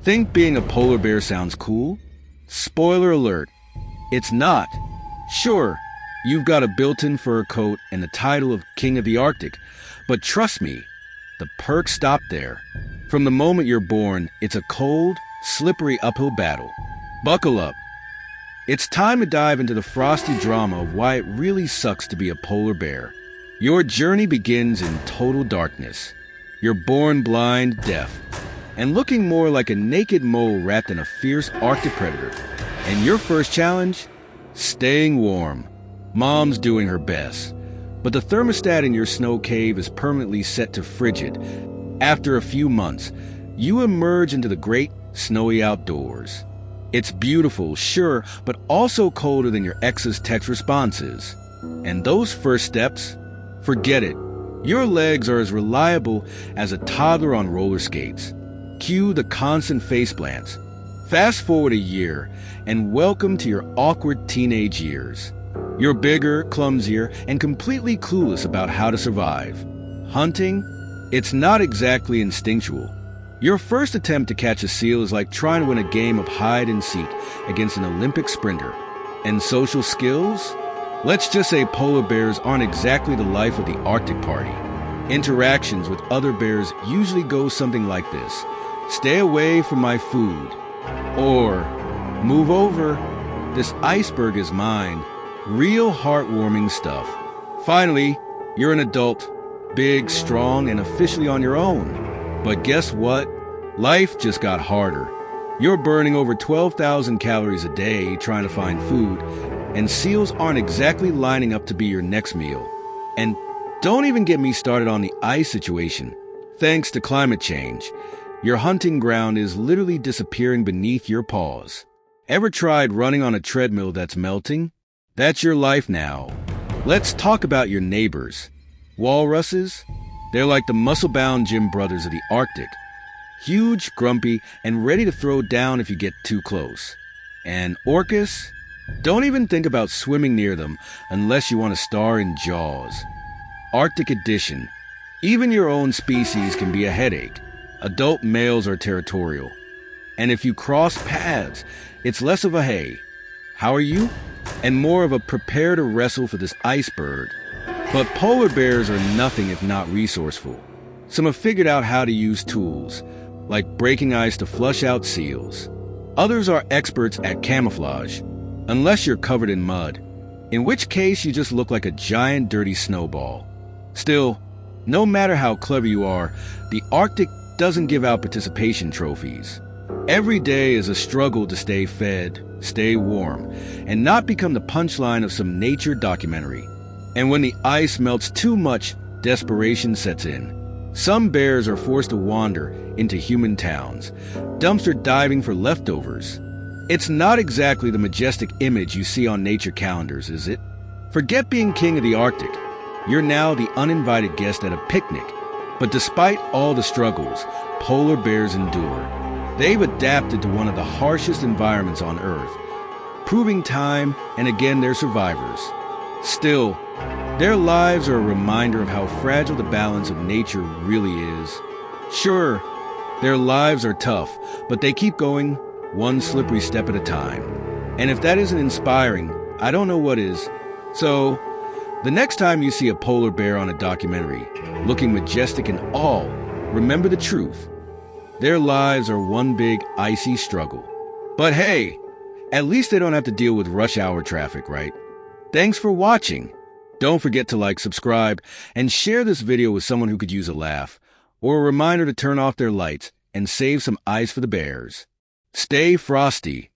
Think being a polar bear sounds cool? Spoiler alert, it's not. Sure, you've got a built-in fur coat and the title of King of the Arctic, but trust me, the perks stop there. From the moment you're born, it's a cold, slippery uphill battle. Buckle up. It's time to dive into the frosty drama of why it really sucks to be a polar bear. Your journey begins in total darkness. You're born blind, deaf, and looking more like a naked mole wrapped in a fierce Arctic predator. And your first challenge? Staying warm. Mom's doing her best, but the thermostat in your snow cave is permanently set to frigid. After a few months, you emerge into the great snowy outdoors. It's beautiful, sure, but also colder than your ex's text responses. And those first steps? Forget it. Your legs are as reliable as a toddler on roller skates. Cue the constant face plants. Fast forward a year, and welcome to your awkward teenage years. You're bigger, clumsier, and completely clueless about how to survive. Hunting? It's not exactly instinctual. Your first attempt to catch a seal is like trying to win a game of hide and seek against an Olympic sprinter. And social skills? Let's just say polar bears aren't exactly the life of the Arctic party. Interactions with other bears usually go something like this. Stay away from my food. Or, move over. This iceberg is mine. Real heartwarming stuff. Finally, you're an adult. Big, strong, and officially on your own. But guess what? Life just got harder. You're burning over 12,000 calories a day trying to find food, and seals aren't exactly lining up to be your next meal. And don't even get me started on the ice situation. Thanks to climate change, your hunting ground is literally disappearing beneath your paws. Ever tried running on a treadmill that's melting? That's your life now. Let's talk about your neighbors. Walruses? They're like the muscle-bound gym brothers of the Arctic. Huge, grumpy, and ready to throw down if you get too close. And orcas? Don't even think about swimming near them unless you want to star in Jaws. Arctic edition. Even your own species can be a headache. Adult males are territorial. And if you cross paths, it's less of a hey, how are you? And more of a prepare to wrestle for this iceberg. But polar bears are nothing if not resourceful. Some have figured out how to use tools, like breaking ice to flush out seals. Others are experts at camouflage, unless you're covered in mud, in which case you just look like a giant dirty snowball. Still, no matter how clever you are, the Arctic doesn't give out participation trophies. Every day is a struggle to stay fed, stay warm, and not become the punchline of some nature documentary. And when the ice melts too much, desperation sets in. Some bears are forced to wander into human towns, dumpster diving for leftovers. It's not exactly the majestic image you see on nature calendars, is it? Forget being king of the Arctic. You're now the uninvited guest at a picnic. But despite all the struggles polar bears endure, they've adapted to one of the harshest environments on Earth, proving time and again they're survivors. Still, their lives are a reminder of how fragile the balance of nature really is. Sure, their lives are tough, but they keep going one slippery step at a time. And if that isn't inspiring, I don't know what is. So, the next time you see a polar bear on a documentary, looking majestic and all, remember the truth. Their lives are one big icy struggle. But hey, at least they don't have to deal with rush hour traffic, right? Thanks for watching. Don't forget to like, subscribe, and share this video with someone who could use a laugh, or a reminder to turn off their lights and save some ice for the bears. Stay frosty.